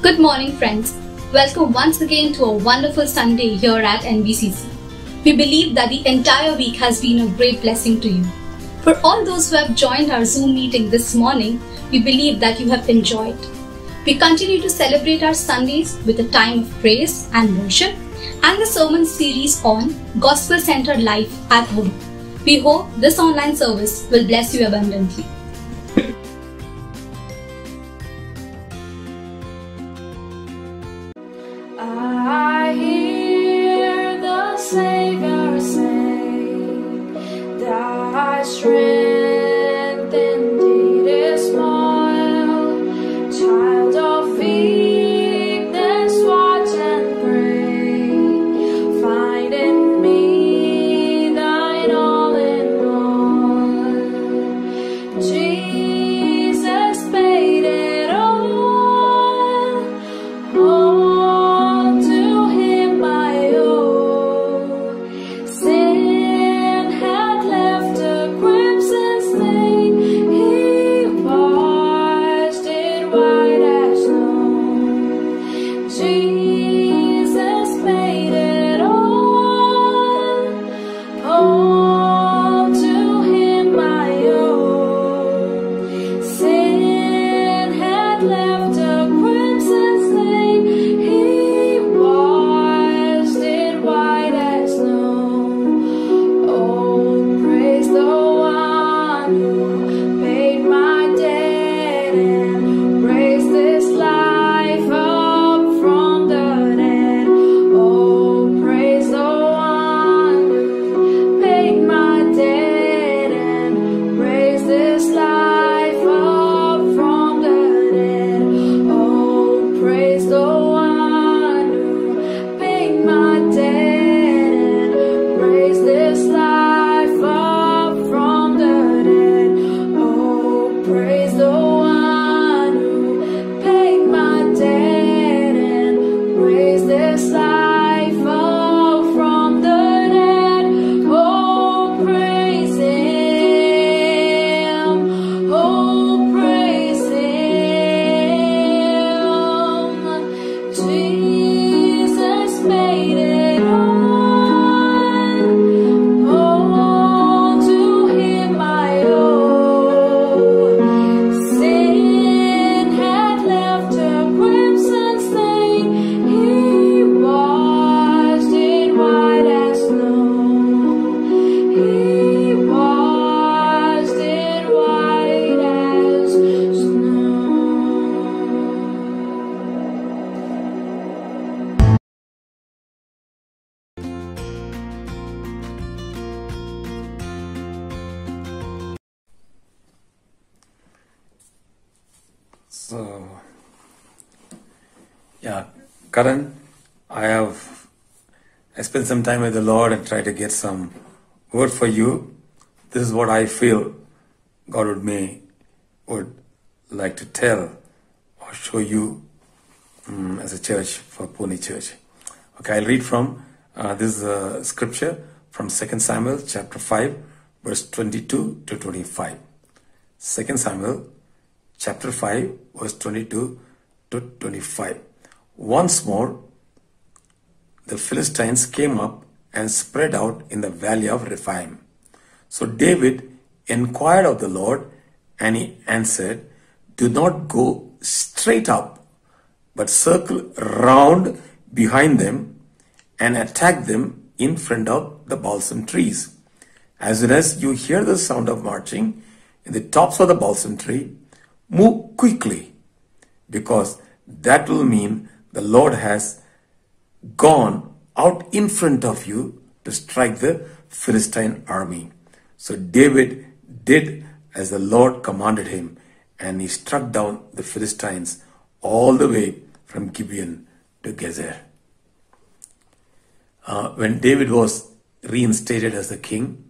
Good morning, friends. Welcome once again to a wonderful Sunday here at NBCC. We believe that the entire week has been a great blessing to you. For all those who have joined our Zoom meeting this morning, we believe that you have enjoyed. We continue to celebrate our Sundays with a time of praise and worship and the sermon series on Gospel-Centered Life at Home. We hope this online service will bless you abundantly. I hear the Savior say, thy strength indeed is small. Child of weakness, watch and pray. Find in me thine all in all. Jesus paid it all. Karan, I spent some time with the Lord and tried to get some word for you. This is what I feel God would like to tell or show you as a church for Pune Church. Okay, I'll read from this scripture from 2 Samuel chapter 5, verse 22 to 25. 2 Samuel chapter 5, verse 22 to 25. Once more, the Philistines came up and spread out in the valley of Rephaim. So David inquired of the Lord, and he answered, do not go straight up, but circle round behind them and attack them in front of the balsam trees. As soon as you hear the sound of marching in the tops of the balsam tree, move quickly, because that will mean the Lord has gone out in front of you to strike the Philistine army. So David did as the Lord commanded him, and he struck down the Philistines all the way from Gibeon to Gezer. When David was reinstated as the king,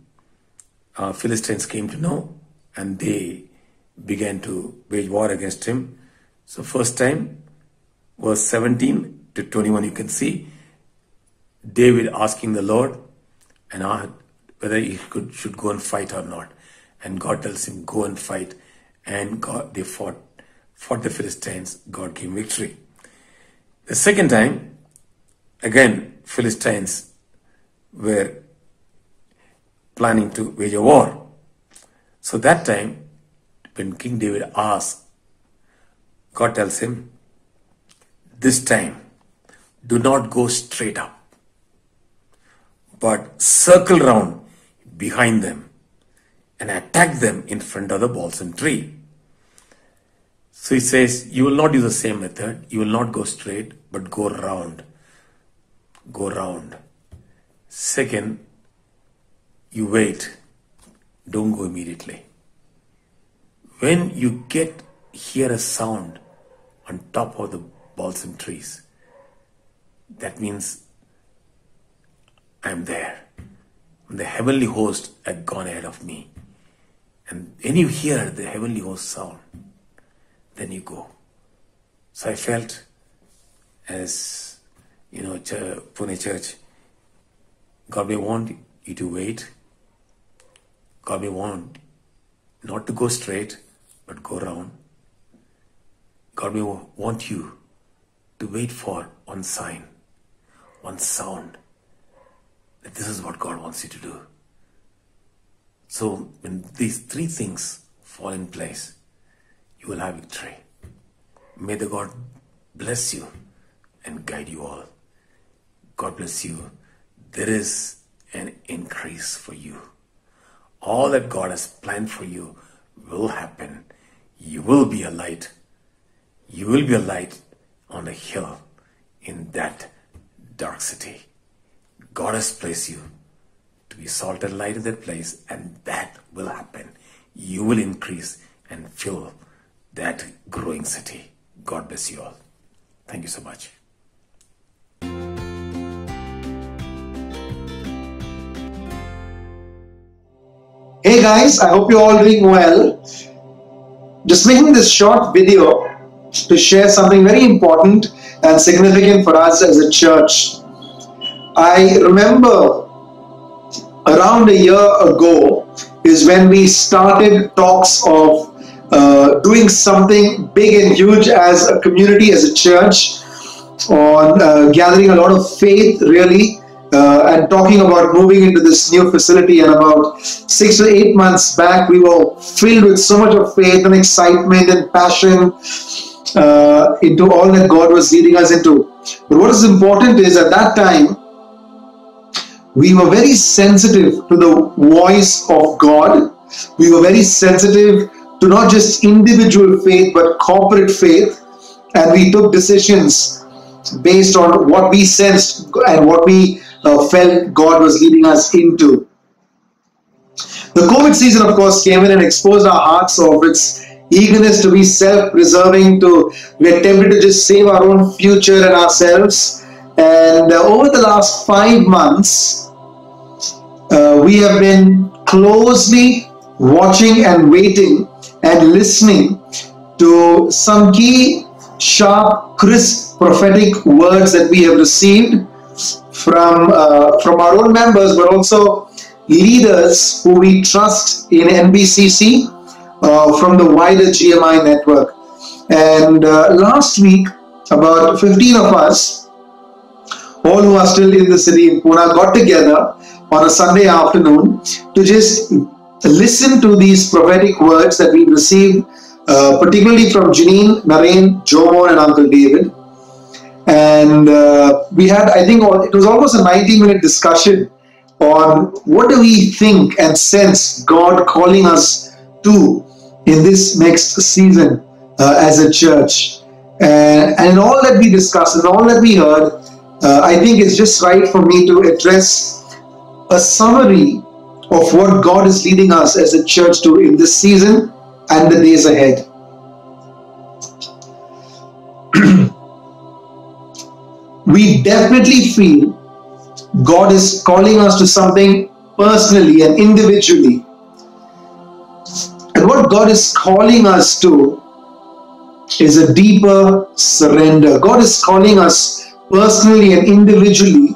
Philistines came to know, and they began to wage war against him. So first time, verse 17 to 21, you can see David asking the Lord and whether he should go and fight or not. And God tells him, go and fight. And they fought the Philistines. God gave victory. The second time, again, Philistines were planning to wage a war. So that time, when King David asked, God tells him, this time, do not go straight up, but circle round behind them and attack them in front of the balsam tree. So he says, you will not use the same method. You will not go straight, but go round. Go round. Second, you wait. Don't go immediately. When you hear a sound on top of the balsam trees, that means I'm there. The heavenly host had gone ahead of me. And when you hear the heavenly host sound, then you go. So I felt, as Pune Church, God may want you to wait. God may want not to go straight, but go round. God may want you to wait for one sign, one sound, that this is what God wants you to do. So when these three things fall in place, you will have victory. May the God bless you and guide you all. God bless you. There is an increase for you. All that God has planned for you will happen. You will be a light. You will be a light on a hill in that dark city. God has placed you to be salt and light in that place, and that will happen. You will increase and fill that growing city. God bless you all. Thank you so much. Hey guys, I hope you're all doing well. Just making this short video to share something very important and significant for us as a church. I remember around a year ago is when we started talks of doing something big and huge as a community, as a church, on gathering a lot of faith really, and talking about moving into this new facility. And about 6 to 8 months back, we were filled with so much of faith and excitement and passion into all that God was leading us into. But what is important is, at that time, we were very sensitive to the voice of God. We were very sensitive to not just individual faith, but corporate faith. And we took decisions based on what we sensed and what we felt God was leading us into. The COVID season, of course, came in and exposed our hearts of its eagerness to be self-preserving, we're tempted to just save our own future and ourselves. And over the last 5 months, we have been closely watching and waiting and listening to some key, sharp, crisp prophetic words that we have received from our own members, but also leaders who we trust in NBCC, from the wider GMI network. And last week, about 15 of us, all who are still in the city in Pune, got together on a Sunday afternoon to just listen to these prophetic words that we received, particularly from Janine, Naren, Jomo, and Uncle David. And we had, I think, it was almost a 90-minute discussion on what do we think and sense God calling us to in this next season as a church. And in all that we discussed and all that we heard, I think it's just right for me to address a summary of what God is leading us as a church to in this season and the days ahead. We definitely feel God is calling us to something personally and individually. And what God is calling us to is a deeper surrender. God is calling us personally and individually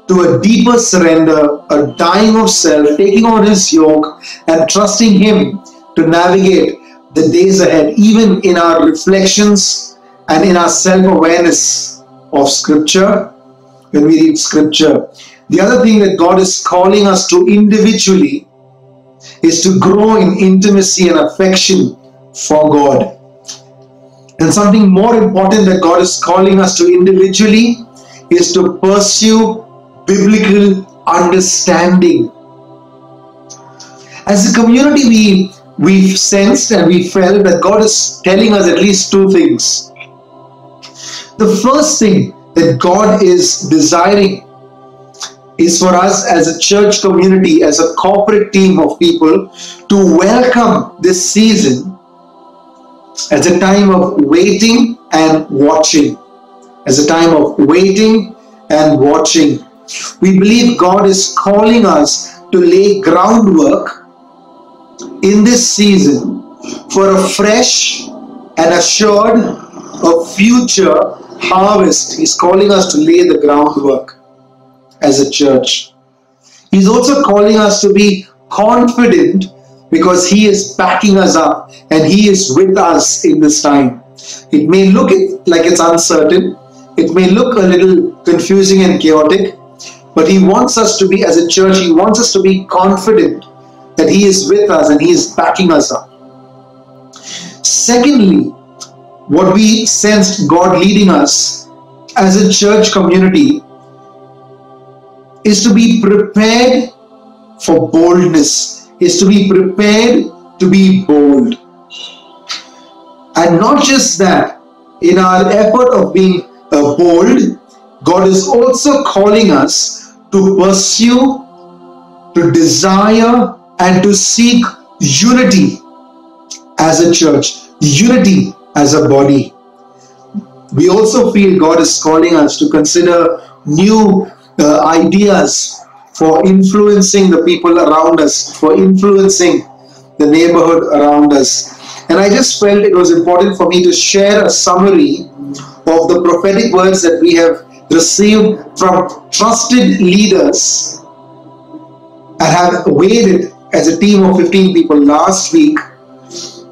to a deeper surrender, a dying of self, taking on His yoke, and trusting Him to navigate the days ahead, even in our reflections and in our self-awareness. of Scripture, when we read Scripture. The other thing that God is calling us to individually is to grow in intimacy and affection for God. And something more important that God is calling us to individually is to pursue biblical understanding. As a community, we've sensed and we felt that God is telling us at least two things. The first thing that God is desiring is for us as a church community, as a corporate team of people, to welcome this season as a time of waiting and watching. As a time of waiting and watching. We believe God is calling us to lay groundwork in this season for a fresh and assured future harvest. He's calling us to lay the groundwork as a church. He's also calling us to be confident because He is backing us up and He is with us in this time. It may look like it's uncertain. It may look a little confusing and chaotic, but He wants us to be, as a church, He wants us to be confident that He is with us and He is backing us up. Secondly, what we sensed God leading us as a church community is to be prepared for boldness, is to be prepared to be bold. And not just that, in our effort of being bold, God is also calling us to pursue, to desire, and to seek unity as a church, unity as a body. We also feel God is calling us to consider new ideas for influencing the people around us, for influencing the neighborhood around us. And I just felt it was important for me to share a summary of the prophetic words that we have received from trusted leaders and have waited as a team of 15 people last week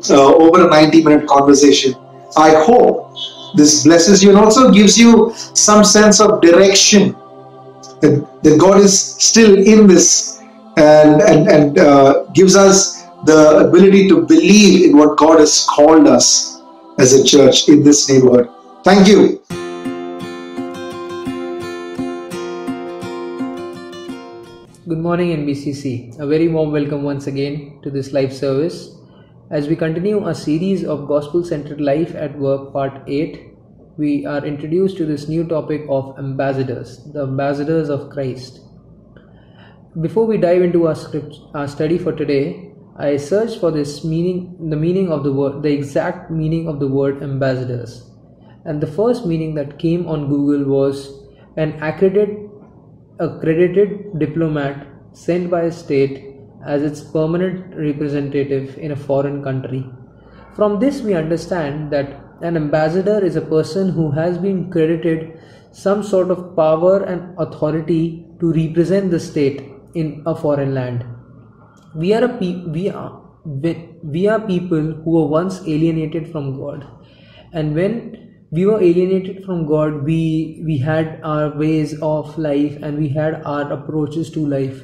over a 90-minute conversation. I hope this blesses you and also gives you some sense of direction that God is still in this and gives us the ability to believe in what God has called us as a church in this neighborhood. Thank you. Good morning, NBCC. A very warm welcome once again to this live service. As we continue a series of Gospel-Centered Life at Work Part 8, we are introduced to this new topic of ambassadors, the ambassadors of Christ. Before we dive into our study for today, I searched for the meaning of the word, the exact meaning of the word ambassadors. And the first meaning that came on Google was an accredited diplomat sent by a state as its permanent representative in a foreign country. From this we understand that an ambassador is a person who has been credited some sort of power and authority to represent the state in a foreign land. We are people who were once alienated from God, and when we were alienated from God, we had our ways of life and we had our approaches to life.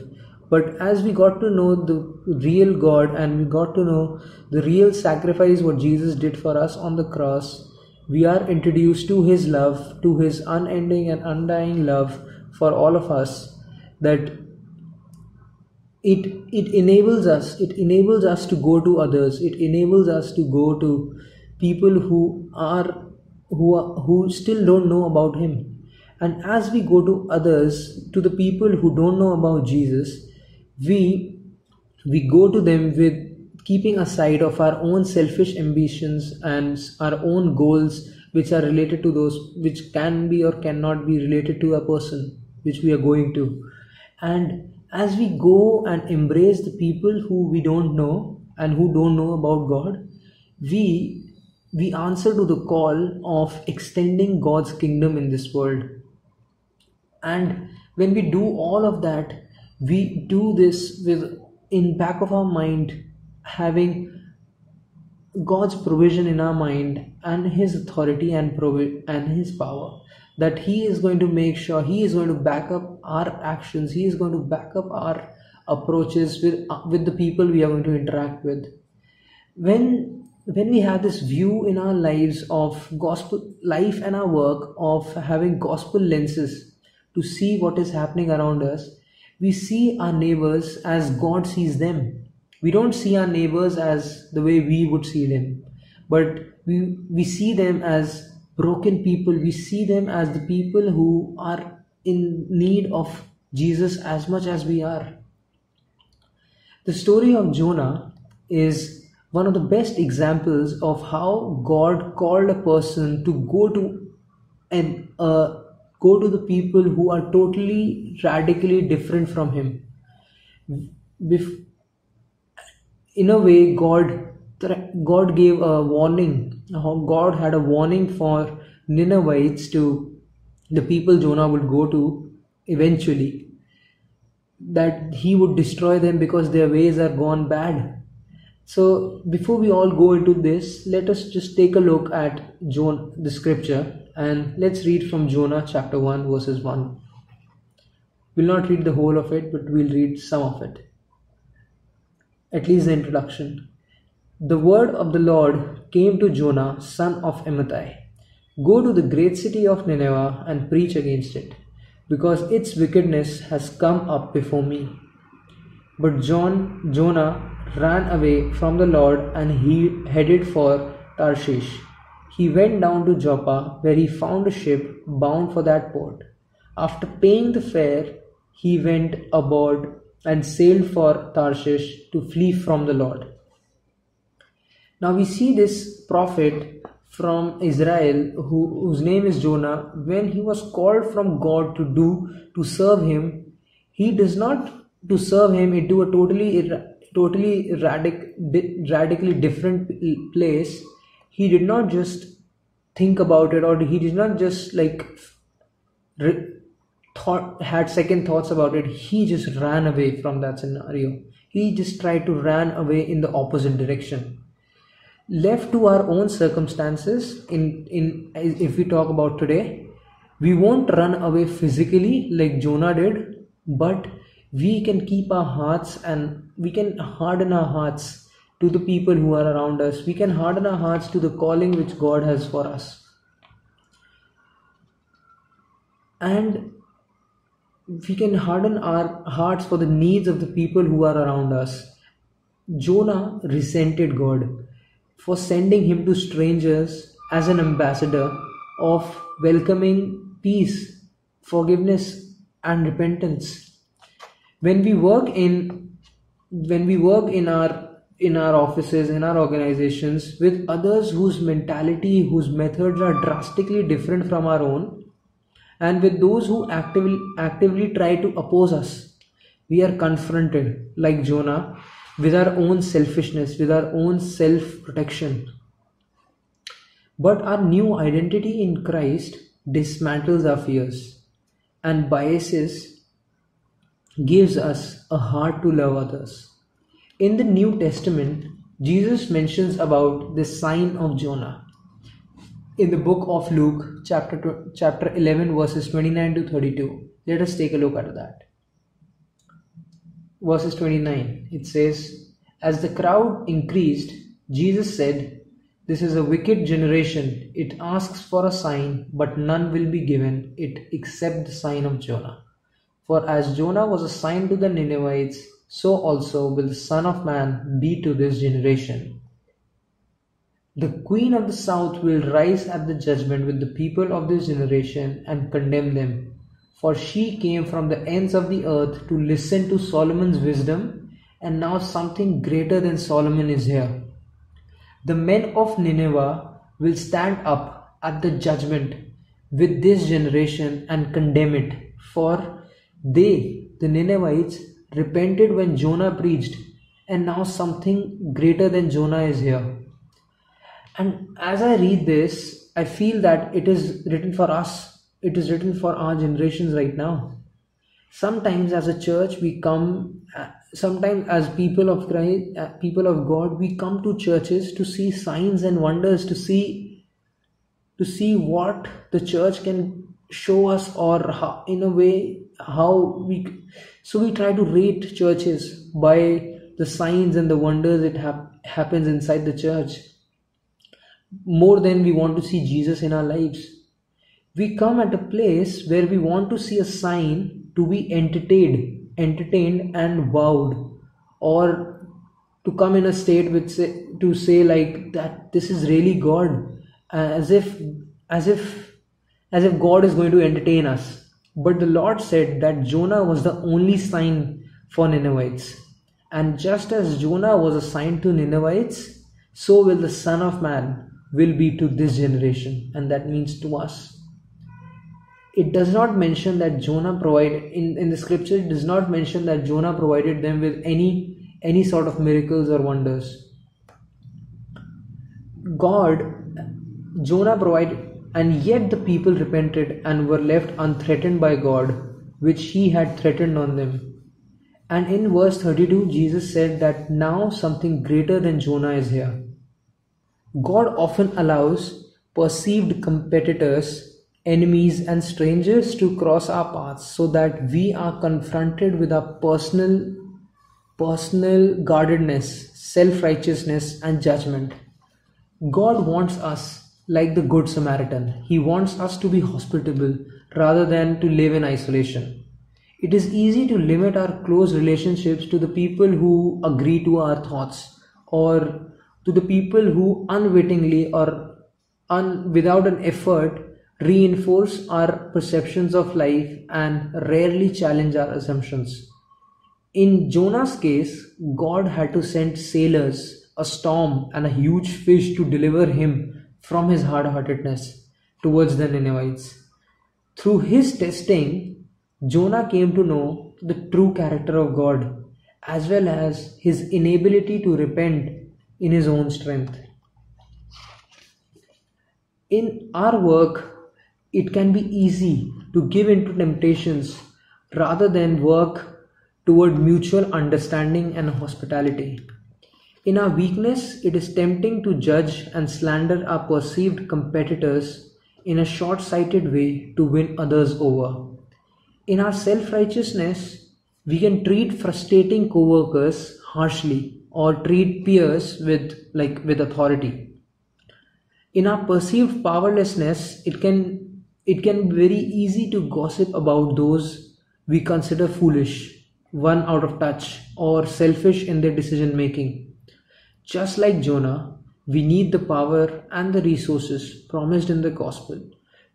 But as we got to know the real God and we got to know the real sacrifice what Jesus did for us on the cross, we are introduced to His love, to His unending and undying love for all of us, that it enables us to go to others. It enables us to go to people who still don't know about Him. And as we go to others, to the people who don't know about Jesus, we go to them with keeping aside of our own selfish ambitions and our own goals, which are related to those which can be or cannot be related to a person which we are going to. And as we go and embrace the people who we don't know and who don't know about God, we answer to the call of extending God's kingdom in this world. And when we do all of that, we do this with in back of our mind having God's provision in our mind and His authority and His power. that He is going to make sure, He is going to back up our actions, He is going to back up our approaches with the people we are going to interact with. When we have this view in our lives of gospel life and our work, of having gospel lenses to see what is happening around us, we see our neighbors as God sees them. We don't see our neighbors as the way we would see them, but we see them as broken people. We see them as the people who are in need of Jesus as much as we are. The story of Jonah is one of the best examples of how God called a person to go to the people who are totally radically different from him. In a way, God gave a warning. God had a warning for Ninevites, to the people Jonah would go to eventually, that he would destroy them because their ways are gone bad. So before we all go into this, let us just take a look at the scripture, and let's read from Jonah chapter 1 verses 1. We'll not read the whole of it, but we'll read some of it. At least the introduction. The word of the Lord came to Jonah, son of Amittai. Go to the great city of Nineveh and preach against it, because its wickedness has come up before me. But Jonah ran away from the Lord and he headed for Tarshish. He went down to Joppa, where he found a ship bound for that port. After paying the fare, he went aboard and sailed for Tarshish to flee from the Lord. Now we see this prophet from Israel whose name is Jonah. When he was called from God to serve him, he does not to serve him into a totally radically different place. He did not just think about it, or he did not just had second thoughts about it. He just ran away from that scenario. He just tried to run away in the opposite direction. Left to our own circumstances, if we talk about today, we won't run away physically like Jonah did, but we can keep our hearts and we can harden our hearts to the people who are around us. We can harden our hearts to the calling which God has for us. And we can harden our hearts for the needs of the people who are around us. Jonah resented God for sending him to strangers as an ambassador of welcoming peace, forgiveness, and repentance. When we work in our offices, in our organizations, with others whose mentality, whose methods are drastically different from our own, and with those who actively try to oppose us, we are confronted, like Jonah, with our own selfishness, with our own self-protection. But our new identity in Christ dismantles our fears and biases, gives us a heart to love others. In the New Testament, Jesus mentions about the sign of Jonah. In the book of Luke, chapter 11, verses 29 to 32. Let us take a look at that. Verses 29, it says, as the crowd increased, Jesus said, this is a wicked generation. It asks for a sign, but none will be given it except the sign of Jonah. For as Jonah was a sign to the Ninevites, so also will the Son of Man be to this generation. The Queen of the South will rise at the judgment with the people of this generation and condemn them. For she came from the ends of the earth to listen to Solomon's wisdom, and now something greater than Solomon is here. The men of Nineveh will stand up at the judgment with this generation and condemn it. For they, the Ninevites, repented when Jonah preached, and now something greater than Jonah is here. And as I read this, I feel that it is written for us. It is written for our generations right now. Sometimes as a church, sometimes as people of Christ, people of God, we come to churches to see signs and wonders, to see what the church can show us, or how, in a way, how we, so we try to rate churches by the signs and the wonders it happens inside the church, more than we want to see Jesus in our lives. We come at a place where we want to see a sign to be entertained and wowed, or to come in a state with to say like that this is really God, as if God is going to entertain us. But the Lord said that Jonah was the only sign for Ninevites, and just as Jonah was a sign to Ninevites, so will the Son of Man will be to this generation, and that means to us. It does not mention that Jonah provided, in the scripture, it does not mention that Jonah provided them with any sort of miracles or wonders. Jonah provided, and yet the people repented and were left unthreatened by God, which he had threatened on them. And in verse 32, Jesus said that now something greater than Jonah is here. God often allows perceived competitors, enemies, and strangers to cross our paths so that we are confronted with our personal guardedness, self-righteousness, and judgment. God wants us like the Good Samaritan. He wants us to be hospitable rather than to live in isolation. It is easy to limit our close relationships to the people who agree to our thoughts, or to the people who unwittingly or without an effort reinforce our perceptions of life and rarely challenge our assumptions. In Jonah's case, God had to send sailors, a storm, and a huge fish to deliver him from his hard-heartedness towards the Ninevites. Through his testing, Jonah came to know the true character of God, as well as his inability to repent in his own strength. In our work, it can be easy to give in to temptations rather than work toward mutual understanding and hospitality. In our weakness, it is tempting to judge and slander our perceived competitors in a short-sighted way to win others over. In our self-righteousness, we can treat frustrating co-workers harshly or treat peers with authority. In our perceived powerlessness, it can be very easy to gossip about those we consider foolish, one out of touch, or selfish in their decision making. Just like Jonah, we need the power and the resources promised in the gospel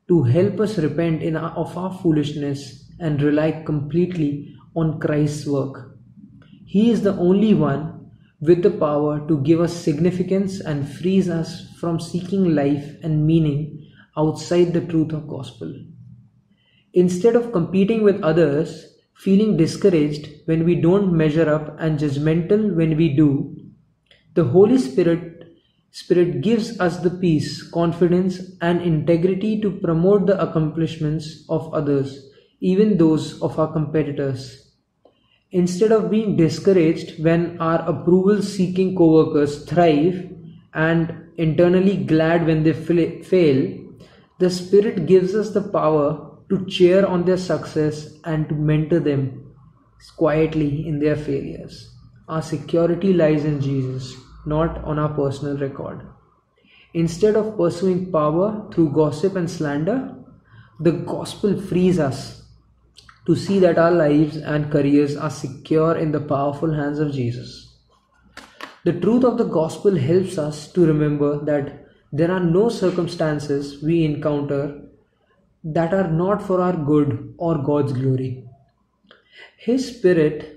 to help us repent of our foolishness and rely completely on Christ's work. He is the only one with the power to give us significance and frees us from seeking life and meaning outside the truth of gospel. Instead of competing with others, feeling discouraged when we don't measure up and judgmental when we do, the Holy Spirit gives us the peace, confidence, and integrity to promote the accomplishments of others, even those of our competitors. Instead of being discouraged when our approval-seeking co-workers thrive and internally glad when they fail, the Spirit gives us the power to cheer on their success and to mentor them quietly in their failures. Our security lies in Jesus, not on our personal record. Instead of pursuing power through gossip and slander, the gospel frees us to see that our lives and careers are secure in the powerful hands of Jesus. The truth of the gospel helps us to remember that there are no circumstances we encounter that are not for our good or God's glory. His Spirit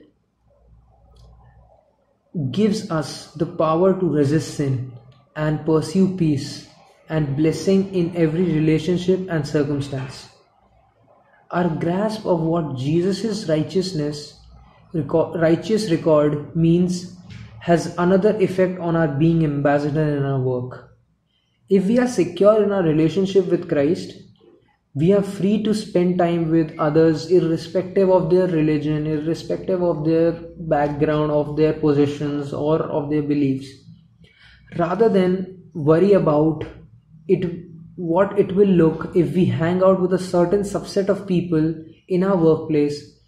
gives us the power to resist sin and pursue peace and blessing in every relationship and circumstance. Our grasp of what Jesus' righteous record means has another effect on our being ambassador in our work. If we are secure in our relationship with Christ, we are free to spend time with others irrespective of their religion, irrespective of their background, of their positions, or of their beliefs. Rather than worry about it what it will look if we hang out with a certain subset of people in our workplace,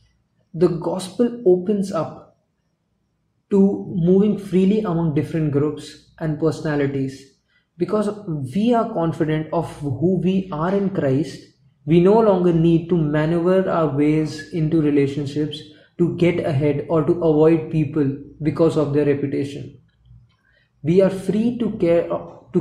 the gospel opens up to moving freely among different groups and personalities. Because we are confident of who we are in Christ, we no longer need to maneuver our ways into relationships to get ahead or to avoid people because of their reputation. We are free to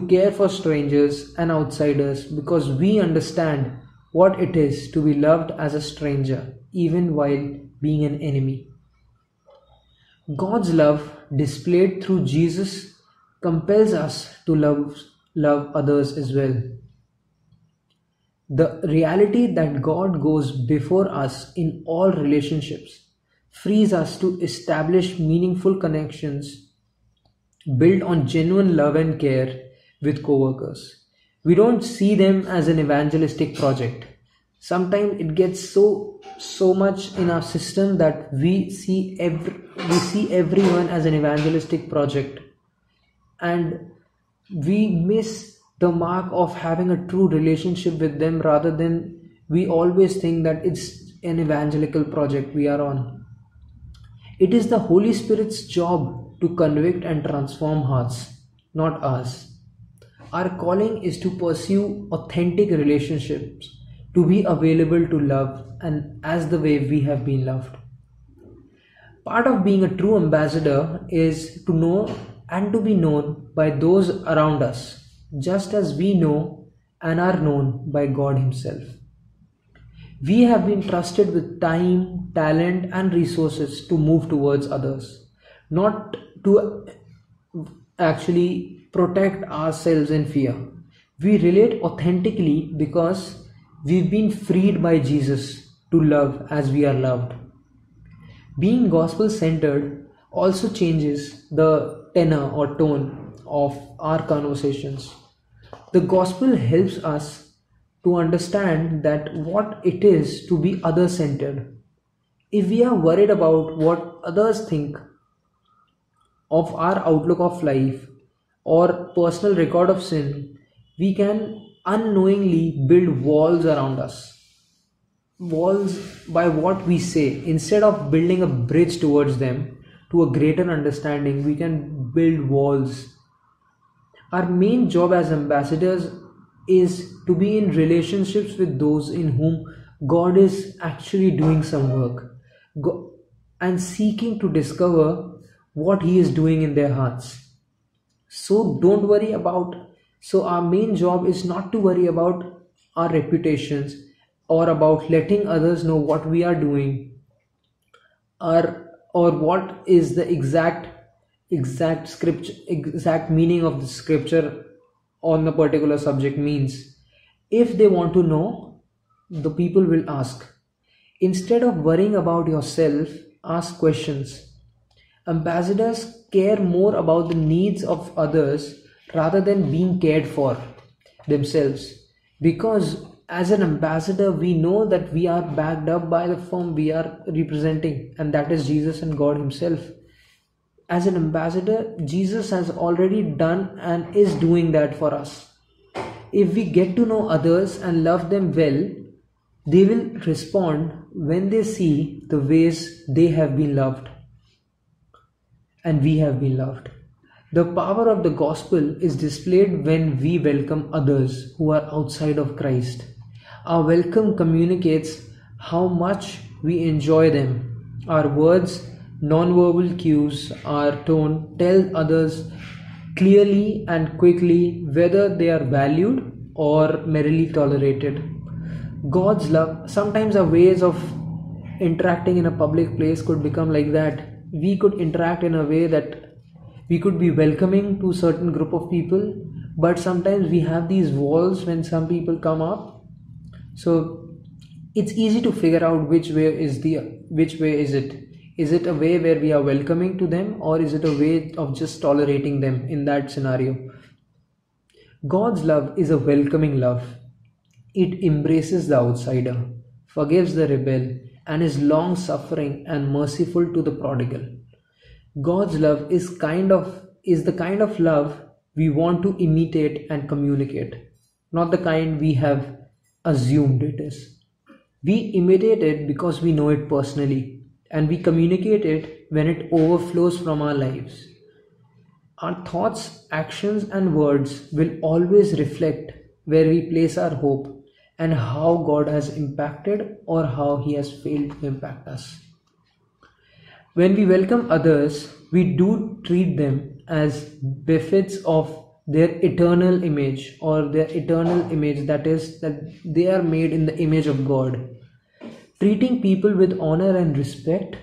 care for strangers and outsiders because we understand what it is to be loved as a stranger, even while being an enemy. God's love, displayed through Jesus, compels us to love others as well. The reality that God goes before us in all relationships frees us to establish meaningful connections built on genuine love and care with coworkers. We don't see them as an evangelistic project. Sometimes it gets so much in our system that we see everyone as an evangelistic project, and we miss the mark of having a true relationship with them, rather than we always think that it's an evangelical project we are on. It is the Holy Spirit's job to convict and transform hearts, not ours. Our calling is to pursue authentic relationships, to be available to love and as the way we have been loved. Part of being a true ambassador is to know and to be known by those around us, just as we know and are known by God Himself. We have been trusted with time, talent, and resources to move towards others, not to actually protect ourselves in fear. We relate authentically because we've been freed by Jesus to love as we are loved. Being gospel-centered also changes the tenor or tone of our conversations. The gospel helps us to understand that what it is to be other-centered. If we are worried about what others think of our outlook of life or personal record of sin, we can unknowingly build walls around us. Walls by what we say. Instead of building a bridge towards them to a greater understanding, we can build walls. Our main job as ambassadors is to be in relationships with those in whom God is actually doing some work and seeking to discover what He is doing in their hearts. So don't worry about, so our main job is not to worry about our reputations or about letting others know what we are doing or what is the exact meaning of the scripture on the particular subject means. If they want to know, the people will ask. Instead of worrying about yourself, ask questions. Ambassadors care more about the needs of others rather than being cared for themselves, because as an ambassador we know that we are backed up by the firm we are representing, and that is Jesus and God Himself. As an ambassador, Jesus has already done and is doing that for us. If we get to know others and love them well, they will respond when they see the ways they have been loved and we have been loved. The power of the gospel is displayed when we welcome others who are outside of Christ. Our welcome communicates how much we enjoy them. Our words, non-verbal cues, our tone tell others clearly and quickly whether they are valued or merely tolerated. God's love, sometimes our ways of interacting in a public place could become like that. We could interact in a way that we could be welcoming to a certain group of people, but sometimes we have these walls when some people come up. So it's easy to figure out which way is it. Is it a way where we are welcoming to them, or is it a way of just tolerating them in that scenario? God's love is a welcoming love. It embraces the outsider, forgives the rebel, and is long-suffering and merciful to the prodigal. God's love is the kind of love we want to imitate and communicate. not the kind we have assumed it is. We imitate it because we know it personally, and we communicate it when it overflows from our lives. Our thoughts, actions, and words will always reflect where we place our hope and how God has impacted or how He has failed to impact us. When we welcome others, we do treat them as befits of their eternal image, or their eternal image, that is, that they are made in the image of God. Treating people with honor and respect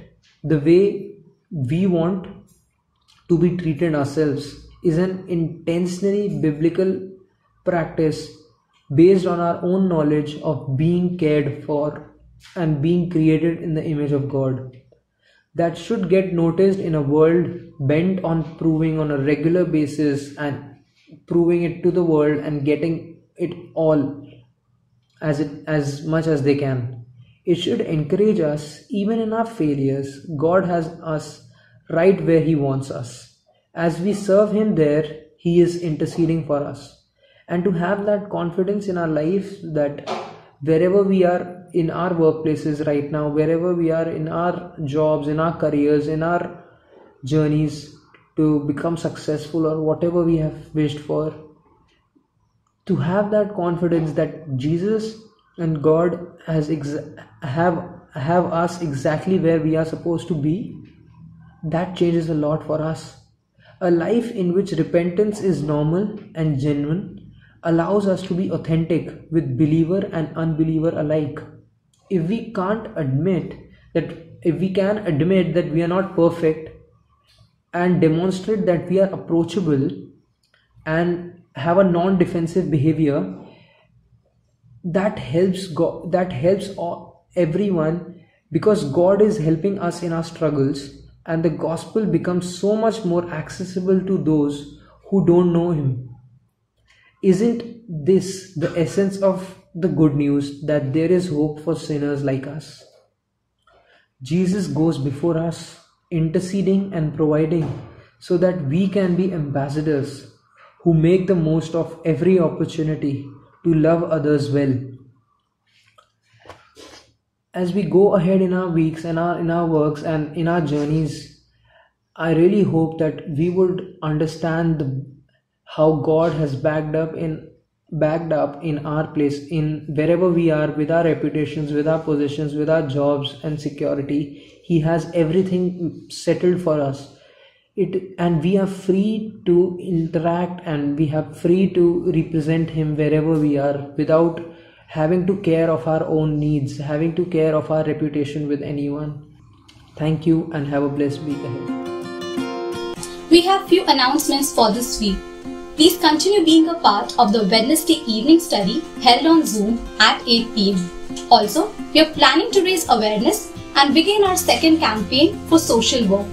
the way we want to be treated ourselves is an intentionally biblical practice based on our own knowledge of being cared for and being created in the image of God. That should get noticed in a world bent on proving on a regular basis and proving it to the world and getting it all as much as they can. It should encourage us even in our failures. God has us right where He wants us. As we serve Him there, He is interceding for us. And to have that confidence in our life that wherever we are in our workplaces right now, wherever we are in our jobs, in our careers, in our journeys to become successful or whatever we have wished for, to have that confidence that Jesus and God have us exactly where we are supposed to be, that changes a lot for us. A life in which repentance is normal and genuine allows us to be authentic with believer and unbeliever alike. If we can admit that we are not perfect and demonstrate that we are approachable and have a non-defensive behavior, that helps everyone, because God is helping us in our struggles, and the gospel becomes so much more accessible to those who don't know Him. Isn't this the essence of the good news, that there is hope for sinners like us? Jesus goes before us, interceding and providing so that we can be ambassadors who make the most of every opportunity to love others well. As we go ahead in our weeks and in our works and in our journeys, I really hope that we would understand how God has backed up in our place, in wherever we are, with our reputations, with our positions, with our jobs and security. He has everything settled for us. And we are free to interact, and we are free to represent Him wherever we are without having to care of our own needs, having to care of our reputation with anyone. Thank you and have a blessed week ahead. We have few announcements for this week. Please continue being a part of the Wednesday evening study held on Zoom at 8 p.m. Also, we are planning to raise awareness and begin our second campaign for social work.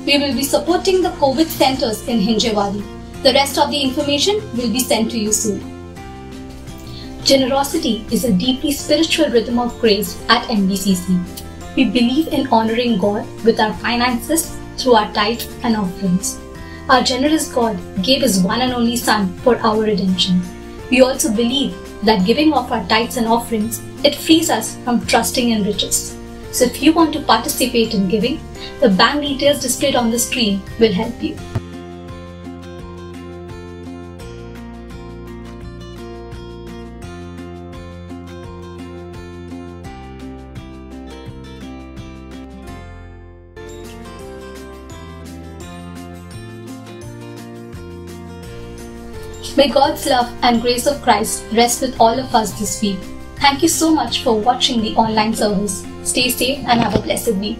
We will be supporting the COVID centers in Hinjewadi. The rest of the information will be sent to you soon. Generosity is a deeply spiritual rhythm of grace at NBCC. We believe in honoring God with our finances through our tithes and offerings. Our generous God gave His one and only Son for our redemption. We also believe that giving of our tithes and offerings, it frees us from trusting in riches. So if you want to participate in giving, the bank details displayed on the screen will help you. May God's love and grace of Christ rest with all of us this week. Thank you so much for watching the online service. Stay safe and have a blessed week.